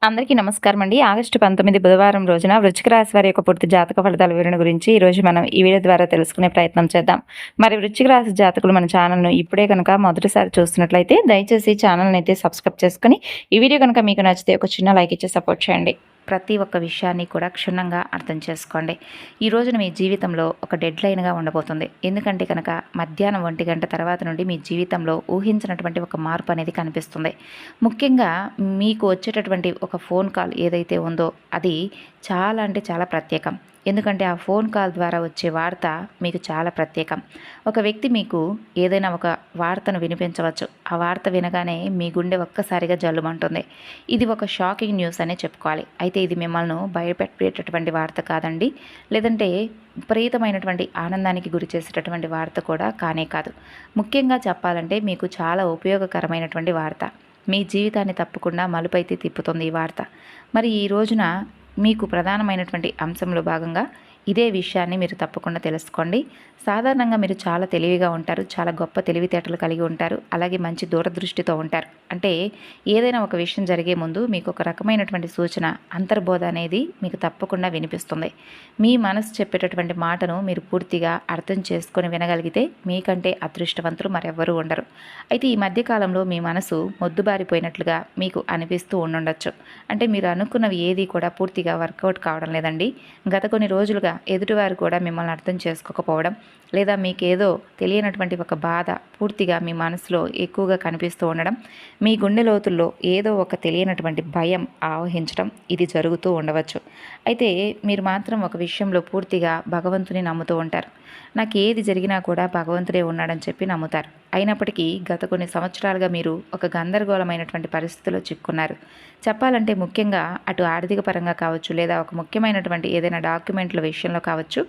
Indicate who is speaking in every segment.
Speaker 1: అందరికీ నమస్కారం అండి. ఆగస్టు 19 బుధవారం రోజున వృశ్చిక రాశి వారి యొక్క పూర్తి జాతక ఫలితాల వివరణ గురించి ఈరోజు మనం ఈ వీడియో ద్వారా తెలుసుకునే ప్రయత్నం చేద్దాం. మరి వృశ్చిక రాశి జాతకులు మన ఛానల్ను ఇప్పుడే కనుక మొదటిసారి చూస్తున్నట్లయితే దయచేసి ఛానల్ని అయితే సబ్స్క్రైబ్ చేసుకుని ఈ వీడియో కనుక మీకు నచ్చితే ఒక చిన్న లైక్ ఇచ్చి సపోర్ట్ చేయండి. ప్రతి ఒక్క విషయాన్ని కూడా క్షుణ్ణంగా అర్థం చేసుకోండి. ఈ రోజున మీ జీవితంలో ఒక డెడ్ లైన్గా ఉండబోతుంది. ఎందుకంటే కనుక మధ్యాహ్నం 1 గంట తర్వాత నుండి మీ జీవితంలో ఊహించినటువంటి ఒక మార్పు అనేది కనిపిస్తుంది. ముఖ్యంగా మీకు వచ్చేటటువంటి ఒక ఫోన్ కాల్ ఏదైతే ఉందో అది చాలా అంటే చాలా ప్రత్యేకం. ఎందుకంటే ఆ ఫోన్ కాల్ ద్వారా వచ్చే వార్త మీకు చాలా ప్రత్యేకం. ఒక వ్యక్తి మీకు ఏదైనా ఒక వార్తను వినిపించవచ్చు. ఆ వార్త వినగానే మీ గుండె ఒక్కసారిగా జల్లుమంటుంది. ఇది ఒక షాకింగ్ న్యూస్ అనే చెప్పుకోవాలి. అయితే ఇది మిమ్మల్ని భయపెట్టేటటువంటి వార్త కాదండి, లేదంటే విపరీతమైనటువంటి ఆనందానికి గురి చేసేటటువంటి వార్త కూడా కానే కాదు. ముఖ్యంగా చెప్పాలంటే మీకు చాలా ఉపయోగకరమైనటువంటి వార్త. మీ జీవితాన్ని తప్పకుండా మలుపైతే తిప్పుతుంది ఈ వార్త. మరి ఈ రోజున మీకు ప్రధానమైనటువంటి అంశంలో భాగంగా ఇదే విషయాన్ని మీరు తప్పకుండా తెలుసుకోండి. సాధారణంగా మీరు చాలా తెలివిగా ఉంటారు, చాలా గొప్ప తెలివితేటలు కలిగి ఉంటారు, అలాగే మంచి దూరదృష్టితో ఉంటారు. అంటే ఏదైనా ఒక విషయం జరిగే ముందు మీకు ఒక రకమైనటువంటి సూచన, అంతర్బోధ అనేది మీకు తప్పకుండా వినిపిస్తుంది. మీ మనసు చెప్పేటటువంటి మాటను మీరు పూర్తిగా అర్థం చేసుకొని వినగలిగితే మీకంటే అదృష్టవంతులు మరెవ్వరూ ఉండరు. అయితే ఈ మధ్యకాలంలో మీ మనసు మొద్దుబారిపోయినట్లుగా మీకు అనిపిస్తూ ఉండుండొచ్చు. అంటే మీరు అనుకున్నవి ఏది కూడా పూర్తిగా వర్కౌట్ కావడం లేదండి. గత కొన్ని రోజులుగా ఎదుటివారు కూడా మిమ్మల్ని అర్థం చేసుకోకపోవడం, లేదా మీకేదో తెలియనటువంటి ఒక బాధ పూర్తిగా మీ మనసులో ఎక్కువగా కనిపిస్తూ ఉండడం, మీ గుండె లోతుల్లో ఏదో ఒక తెలియనటువంటి భయం ఆవహించడం ఇది జరుగుతూ ఉండవచ్చు. అయితే మీరు మాత్రం ఒక విషయంలో పూర్తిగా భగవంతుని నమ్ముతూ ఉంటారు. నాకు ఏది జరిగినా కూడా భగవంతుడే ఉన్నాడని చెప్పి నమ్ముతారు. అయినప్పటికీ గత కొన్ని సంవత్సరాలుగా మీరు ఒక గందరగోళమైనటువంటి పరిస్థితిలో చిక్కున్నారు. చెప్పాలంటే ముఖ్యంగా అటు ఆర్థిక పరంగా కావచ్చు, లేదా ఒక ముఖ్యమైనటువంటి ఏదైనా డాక్యుమెంట్ల విషయంలో కావచ్చు,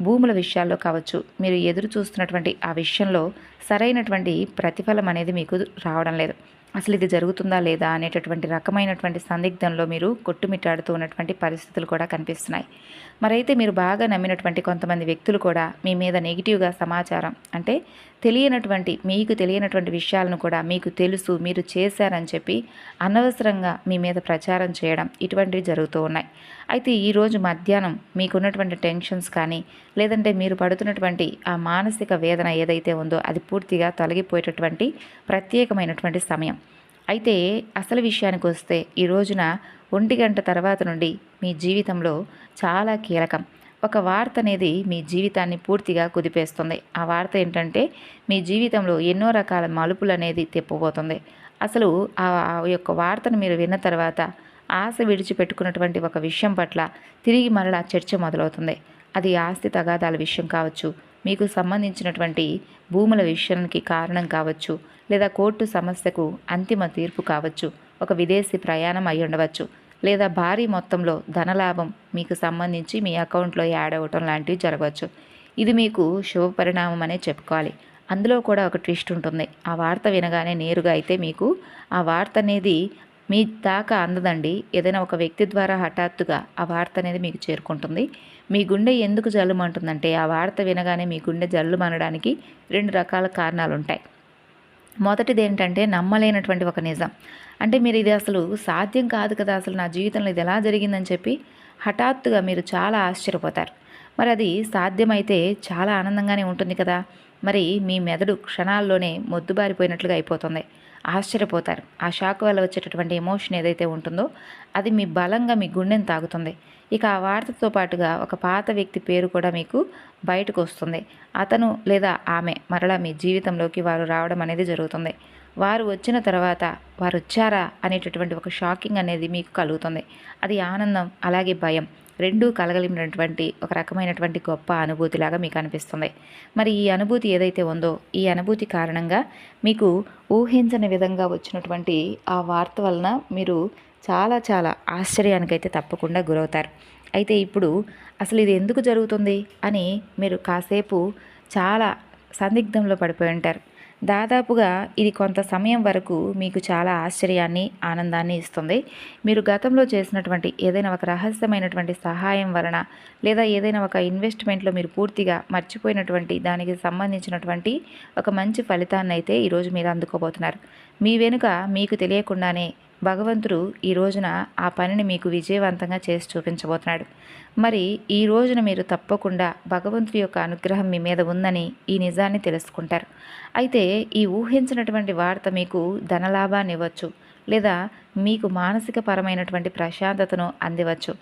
Speaker 1: భూముల విషయాల్లో కావచ్చు, మీరు ఎదురు చూస్తున్నటువంటి ఆ విషయంలో సరైనటువంటి ప్రతిఫలం అనేది మీకు రావడం లేదు. అసలు ఇది జరుగుతుందా లేదా అనేటటువంటి రకమైనటువంటి సందిగ్ధంలో మీరు కొట్టుమిట్టాడుతూ ఉన్నటువంటి పరిస్థితులు కూడా కనిపిస్తున్నాయి. మరైతే మీరు బాగా నమ్మినటువంటి కొంతమంది వ్యక్తులు కూడా మీ మీద నెగిటివ్గా సమాచారం, అంటే మీకు తెలియనటువంటి విషయాలను కూడా మీకు తెలుసు, మీరు చేశారని చెప్పి అనవసరంగా మీ మీద ప్రచారం చేయడం, ఇటువంటివి జరుగుతూ ఉన్నాయి. అయితే ఈరోజు మధ్యాహ్నం మీకున్నటువంటి టెన్షన్స్ కానీ, లేదంటే మీరు పడుతున్నటువంటి ఆ మానసిక వేదన ఏదైతే ఉందో అది పూర్తిగా తొలగిపోయేటటువంటి ప్రత్యేకమైనటువంటి సమయం. అయితే అసలు విషయానికి వస్తే ఈ రోజున 1 గంట తర్వాత నుండి మీ జీవితంలో చాలా కీలకం. ఒక వార్త అనేది మీ జీవితాన్ని పూర్తిగా కుదిపేస్తుంది. ఆ వార్త ఏంటంటే మీ జీవితంలో ఎన్నో రకాల మలుపులు అనేది తిప్పబోతుంది. అసలు ఆ యొక్క వార్తను మీరు విన్న తర్వాత ఆశ విడిచిపెట్టుకున్నటువంటి ఒక విషయం పట్ల తిరిగి మరలా చర్చ మొదలవుతుంది. అది ఆస్తి తగాదాల విషయం కావచ్చు, మీకు సంబంధించినటువంటి భూముల విషయానికి కారణం కావచ్చు, లేదా కోర్టు సమస్యకు అంతిమ తీర్పు కావచ్చు, ఒక విదేశీ ప్రయాణం అయి ఉండవచ్చు, లేదా భారీ మొత్తంలో ధనలాభం మీకు సంబంధించి మీ అకౌంట్లో యాడ్ అవ్వటం లాంటివి జరగవచ్చు. ఇది మీకు శుభ పరిణామం అనే చెప్పుకోవాలి. అందులో కూడా ఒక ట్విస్ట్ ఉంటుంది. ఆ వార్త వినగానే నేరుగా అయితే మీకు ఆ వార్త అనేది మీ దాకా అందదండి. ఏదైనా ఒక వ్యక్తి ద్వారా హఠాత్తుగా ఆ వార్త అనేది మీకు చేరుకుంటుంది. మీ గుండె ఎందుకు జల్లుమంటుందంటే ఆ వార్త వినగానే మీ గుండె జల్లుమనడానికి 2 రకాల కారణాలు ఉంటాయి. మొదటిది ఏంటంటే నమ్మలేనటువంటి ఒక నిజం. అంటే మీరు ఇది అసలు సాధ్యం కాదు కదా, అసలు నా జీవితంలో ఇది ఎలా జరిగిందని చెప్పి హఠాత్తుగా మీరు చాలా ఆశ్చర్యపోతారు. మరి అది సాధ్యమైతే చాలా ఆనందంగానే ఉంటుంది కదా. మరి మీ మెదడు క్షణాల్లోనే మొద్దుబారిపోయినట్లుగా అయిపోతుంది. ఆశ్చర్యపోతారు. ఆ షాక్ వల్ల వచ్చేటటువంటి ఎమోషన్ ఏదైతే ఉంటుందో అది మీ బలంగా మీ గుండెని తాగుతుంది. ఇక ఆ వార్తతో పాటుగా ఒక పాత వ్యక్తి పేరు కూడా మీకు బయటకు వస్తుంది. అతను లేదా ఆమె మరలా మీ జీవితంలోకి వారు రావడం అనేది జరుగుతుంది. వారు వచ్చిన తర్వాత వారు వచ్చారా అనేటటువంటి ఒక షాకింగ్ అనేది మీకు కలుగుతుంది. అది ఆనందం అలాగే భయం రెండూ కలగలిగినటువంటి ఒక రకమైనటువంటి గొప్ప అనుభూతిలాగా మీకు అనిపిస్తుంది. మరి ఈ అనుభూతి ఏదైతే ఉందో ఈ అనుభూతి కారణంగా మీకు ఊహించని విధంగా వచ్చినటువంటి ఆ వార్త వలన మీరు చాలా చాలా ఆశ్చర్యానికైతే తప్పకుండా గురవుతారు. అయితే ఇప్పుడు అసలు ఇది ఎందుకు జరుగుతుంది అని మీరు కాసేపు చాలా సందిగ్ధంలో పడిపోయి ఉంటారు. దాదాపుగా ఇది కొంత సమయం వరకు మీకు చాలా ఆశ్చర్యాన్ని, ఆనందాన్ని ఇస్తుంది. మీరు గతంలో చేసినటువంటి ఏదైనా ఒక రహస్యమైనటువంటి సహాయం వలన, లేదా ఏదైనా ఒక ఇన్వెస్ట్మెంట్లో మీరు పూర్తిగా మర్చిపోయినటువంటి దానికి సంబంధించినటువంటి ఒక మంచి ఫలితాన్ని అయితే ఈరోజు మీరు అందుకోబోతున్నారు. మీ వెనుక మీకు తెలియకుండానే భగవంతుడు ఈ రోజున ఆ పనిని మీకు విజయవంతంగా చేసి చూపించబోతున్నాడు. మరి ఈ రోజున మీరు తప్పకుండా భగవంతుడి యొక్క అనుగ్రహం మీ మీద ఉందని ఈ నిజాన్ని తెలుసుకుంటారు. అయితే ఈ ఊహించినటువంటి వార్త మీకు ధనలాభాన్ని ఇవ్వచ్చు, లేదా మీకు మానసిక పరమైనటువంటి ప్రశాంతతను అందివచ్చు,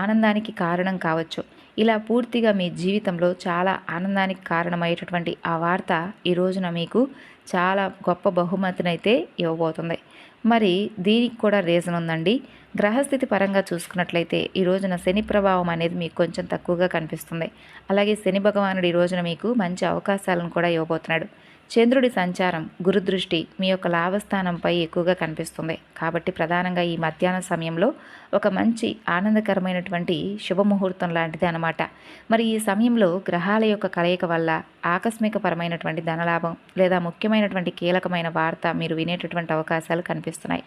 Speaker 1: ఆనందానికి కారణం కావచ్చు. ఇలా పూర్తిగా మీ జీవితంలో చాలా ఆనందానికి కారణమయ్యేటటువంటి ఆ వార్త ఈ రోజున మీకు చాలా గొప్ప బహుమతినైతే ఇవ్వబోతుంది. మరి దీనికి కూడా రీజన్ ఉందండి. గ్రహస్థితి పరంగా చూసుకున్నట్లయితే ఈ రోజున శని ప్రభావం అనేది మీకు కొంచెం తక్కువగా కనిపిస్తుంది. అలాగే శని భగవానుడు ఈ రోజున మీకు మంచి అవకాశాలను కూడా ఇవ్వబోతున్నాడు. చంద్రుడి సంచారం, గురుదృష్టి మీ యొక్క లాభస్థానంపై ఎక్కువగా కనిపిస్తుంది. కాబట్టి ప్రధానంగా ఈ మధ్యాహ్న సమయంలో ఒక మంచి ఆనందకరమైనటువంటి శుభముహూర్తం లాంటిది అన్నమాట. మరి ఈ సమయంలో గ్రహాల యొక్క కలయిక వల్ల ఆకస్మికపరమైనటువంటి ధనలాభం లేదా ముఖ్యమైనటువంటి కీలకమైన వార్త మీరు వినేటటువంటి అవకాశాలు కనిపిస్తున్నాయి.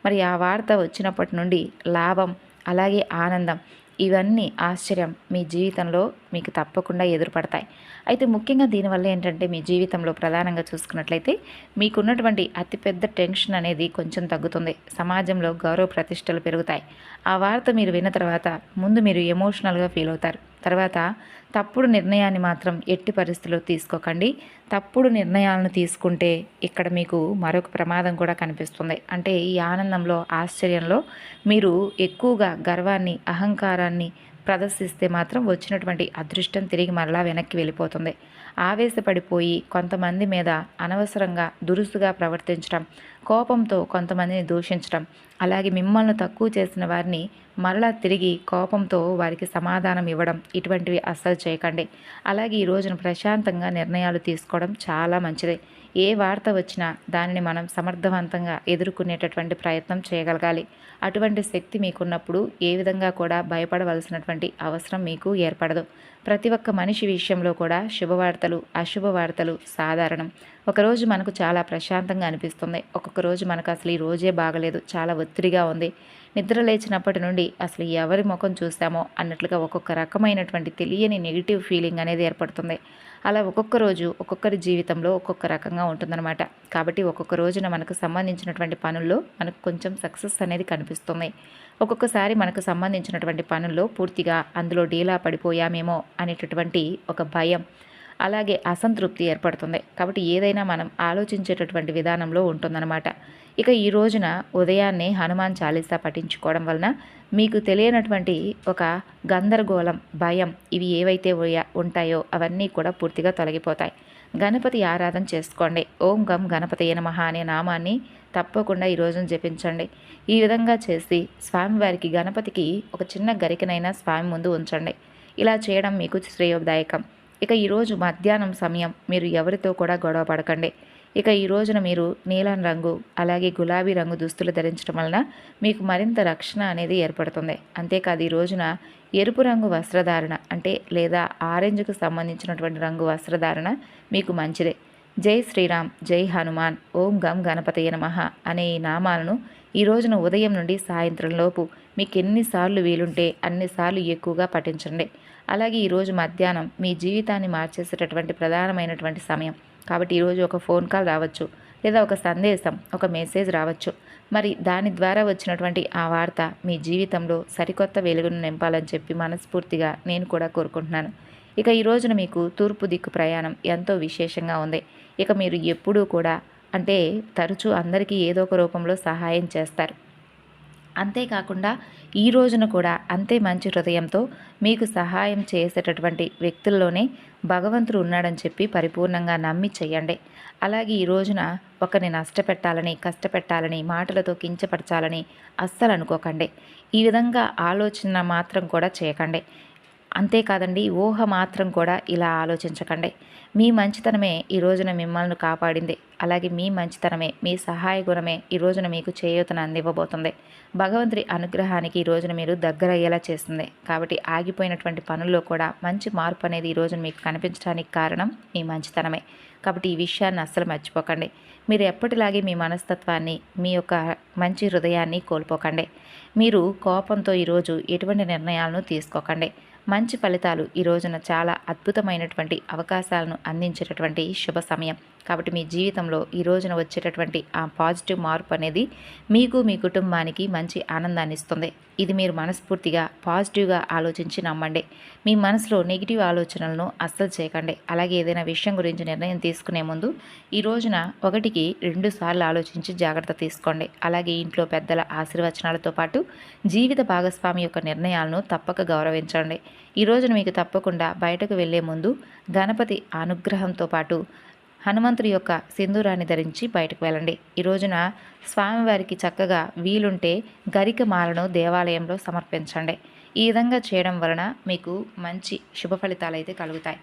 Speaker 1: మరి ఆ వార్త వచ్చినప్పటి నుండి లాభం, అలాగే ఆనందం, ఇవన్నీ ఆశ్చర్యం మీ జీవితంలో మీకు తప్పకుండా ఎదురుపడతాయి. అయితే ముఖ్యంగా దీనివల్ల ఏంటంటే మీ జీవితంలో ప్రధానంగా చూసుకున్నట్లయితే మీకున్నటువంటి అతిపెద్ద టెన్షన్ అనేది కొంచెం తగ్గుతుంది. సమాజంలో గౌరవ ప్రతిష్టలు పెరుగుతాయి. ఆ వార్త మీరు విన్న తర్వాత ముందు మీరు ఎమోషనల్గా ఫీల్ అవుతారు. తర్వాత తప్పుడు నిర్ణయాన్ని మాత్రం ఎట్టి పరిస్థితుల్లో తీసుకోకండి. తప్పుడు నిర్ణయాలను తీసుకుంటే ఇక్కడ మీకు మరొక ప్రమాదం కూడా కనిపిస్తుంది. అంటే ఈ ఆనందంలో, ఆశ్చర్యంలో మీరు ఎక్కువగా గర్వాన్ని, అహంకారాన్ని ప్రదర్శిస్తే మాత్రం వచ్చినటువంటి అదృష్టం తిరిగి మరలా వెనక్కి వెళ్ళిపోతుంది. ఆవేశపడిపోయి కొంతమంది మీద అనవసరంగా దురుసుగా ప్రవర్తించడం, కోపంతో కొంతమందిని దూషించడం, అలాగే మిమ్మల్ని తక్కువ చేసిన వారిని మరలా తిరిగి కోపంతో వారికి సమాధానం ఇవ్వడం, ఇటువంటివి అస్సలు చేయకండి. అలాగే ఈ రోజున ప్రశాంతంగా నిర్ణయాలు తీసుకోవడం చాలా మంచిది. ఏ వార్త వచ్చినా దానిని మనం సమర్థవంతంగా ఎదుర్కొనేటటువంటి ప్రయత్నం చేయగలగాలి. అటువంటి శక్తి మీకున్నప్పుడు ఏ విధంగా కూడా భయపడవలసినటువంటి అవసరం మీకు ఏర్పడదు. ప్రతి ఒక్క మనిషి విషయంలో కూడా శుభవార్తలు, అశుభవార్తలు సాధారణం. ఒకరోజు మనకు చాలా ప్రశాంతంగా అనిపిస్తుంది. ఒక్కొక్క రోజు మనకు అసలు ఈ రోజే బాగలేదు, చాలా ఒత్తిడిగా ఉంది, నిద్ర లేచినప్పటి నుండి అసలు ఎవరి ముఖం చూస్తామో అన్నట్లుగా ఒక్కొక్క రకమైనటువంటి తెలియని నెగిటివ్ ఫీలింగ్ అనేది ఏర్పడుతుంది. అలా ఒక్కొక్క రోజు ఒక్కొక్కరి జీవితంలో ఒక్కొక్క రకంగా ఉంటుందన్నమాట. కాబట్టి ఒక్కొక్క రోజున మనకు సంబంధించినటువంటి పనుల్లో మనకు కొంచెం సక్సెస్ అనేది కనిపిస్తుంది. ఒక్కొక్కసారి మనకు సంబంధించినటువంటి పనుల్లో పూర్తిగా అందులో డీలా పడిపోయామేమో అనేటటువంటి ఒక భయం, అలాగే అసంతృప్తి ఏర్పడుతుంది. కాబట్టి ఏదైనా మనం ఆలోచించేటటువంటి విధానంలో ఉంటుందన్నమాట. ఇక ఈ రోజున ఉదయాన్నే హనుమాన్ చాలీసా పఠించుకోవడం వలన మీకు తెలియనటువంటి ఒక గందరగోళం, భయం, ఇవి ఏవైతే ఉంటాయో అవన్నీ కూడా పూర్తిగా తొలగిపోతాయి. గణపతి ఆరాధన చేసుకోండి. ఓం గం గణపతయే నమః అనే నామాన్ని తప్పకుండా ఈ రోజున జపించండి. ఈ విధంగా చేసి స్వామివారికి, గణపతికి ఒక చిన్న గరికనైనా స్వామి ముందు ఉంచండి. ఇలా చేయడం మీకు శ్రేయోదాయకం. ఇక ఈరోజు మధ్యాహ్నం సమయం మీరు ఎవరితో కూడా గొడవ పడకండి. ఇక ఈ రోజున మీరు నీలం రంగు, అలాగే గులాబీ రంగు దుస్తులు ధరించడం వలన మీకు మరింత రక్షణ అనేది ఏర్పడుతుంది. అంతేకాదు ఈ రోజున ఎరుపు రంగు వస్త్రధారణ అంటే లేదా ఆరెంజ్కు సంబంధించినటువంటి రంగు వస్త్రధారణ మీకు మంచిదే. జై శ్రీరామ్, జై హనుమాన్, ఓం గం గణపతయే నమః అనే ఈ నామాలను ఈ రోజున ఉదయం నుండి సాయంత్రం లోపు మీకు ఎన్నిసార్లు వీలుంటే అన్నిసార్లు ఎక్కువగా పఠించండి. అలాగే ఈరోజు మధ్యాహ్నం మీ జీవితాన్ని మార్చేసేటటువంటి ప్రధానమైనటువంటి సమయం. కాబట్టి ఈరోజు ఒక ఫోన్ కాల్ రావచ్చు, లేదా ఒక సందేశం, ఒక మెసేజ్ రావచ్చు. మరి దాని ద్వారా వచ్చినటువంటి ఆ వార్త మీ జీవితంలో సరికొత్త వెలుగును నింపాలని చెప్పి మనస్ఫూర్తిగా నేను కూడా కోరుకుంటున్నాను. ఇక ఈ రోజున మీకు తూర్పు దిక్కు ప్రయాణం ఎంతో విశేషంగా ఉంది. ఇక మీరు ఎప్పుడూ కూడా అంటే తరచూ అందరికీ ఏదో ఒక రూపంలో సహాయం చేస్తారు. అంతేకాకుండా ఈ రోజున కూడా అంతే మంచి హృదయంతో మీకు సహాయం చేసేటటువంటి వ్యక్తుల్లోనే భగవంతుడు ఉన్నాడని చెప్పి పరిపూర్ణంగా నమ్మి చెయ్యండి. అలాగే ఈ రోజున ఒకరిని నష్టపెట్టాలని, కష్టపెట్టాలని, మాటలతో కించపరచాలని అస్సలు అనుకోకండి. ఈ విధంగా ఆలోచన మాత్రం కూడా చేయకండి. అంతేకాదండి, ఊహ మాత్రం కూడా ఇలా ఆలోచించకండి. మీ మంచితనమే ఈ రోజున మిమ్మల్ని కాపాడింది. అలాగే మీ మంచితనమే, మీ సహాయ గుణమే ఈ రోజున మీకు చేయూతను అందివ్వబోతుంది. భగవంతుడి అనుగ్రహానికి ఈ రోజున మీరు దగ్గరయ్యేలా చేస్తుంది. కాబట్టి ఆగిపోయినటువంటి పనుల్లో కూడా మంచి మార్పు అనేది ఈ రోజున మీకు కనిపించడానికి కారణం మీ మంచితనమే. కాబట్టి ఈ విషయాన్ని అస్సలు మర్చిపోకండి. మీరు ఎప్పటిలాగే మీ మనస్తత్వాన్ని, మీ యొక్క మంచి హృదయాన్ని కోల్పోకండి. మీరు కోపంతో ఈరోజు ఎటువంటి నిర్ణయాలను తీసుకోకండి. మంచి ఫలితాలు ఈ రోజున చాలా అద్భుతమైనటువంటి అవకాశాలను అందించేటటువంటి శుభ సమయం. కాబట్టి మీ జీవితంలో ఈ రోజున వచ్చేటటువంటి ఆ పాజిటివ్ మార్పు అనేది మీకు మీ కుటుంబానికి మంచి ఆనందాన్ని ఇస్తుంది. ఇది మీరు మనస్ఫూర్తిగా పాజిటివ్గా ఆలోచించి నమ్మండి. మీ మనసులో నెగిటివ్ ఆలోచనలను అస్సలు చేయకండి. అలాగే ఏదైనా విషయం గురించి నిర్ణయం తీసుకునే ముందు ఈ రోజున 1కి 2 సార్లు ఆలోచించి జాగ్రత్త తీసుకోండి. అలాగే ఇంట్లో పెద్దల ఆశీర్వచనాలతో పాటు జీవిత భాగస్వామి యొక్క నిర్ణయాలను తప్పక గౌరవించండి. ఈ రోజున మీకు తప్పకుండా బయటకు వెళ్లే ముందు గణపతి అనుగ్రహంతో పాటు హనుమంతుడి యొక్క సింధూరాన్ని ధరించి బయటకు వెళ్ళండి. ఈ రోజున స్వామివారికి చక్కగా వీలుంటే గరిక మాలను దేవాలయంలో సమర్పించండి. ఈ విధంగా చేయడం వలన మీకు మంచి శుభ ఫలితాలు అయితే కలుగుతాయి.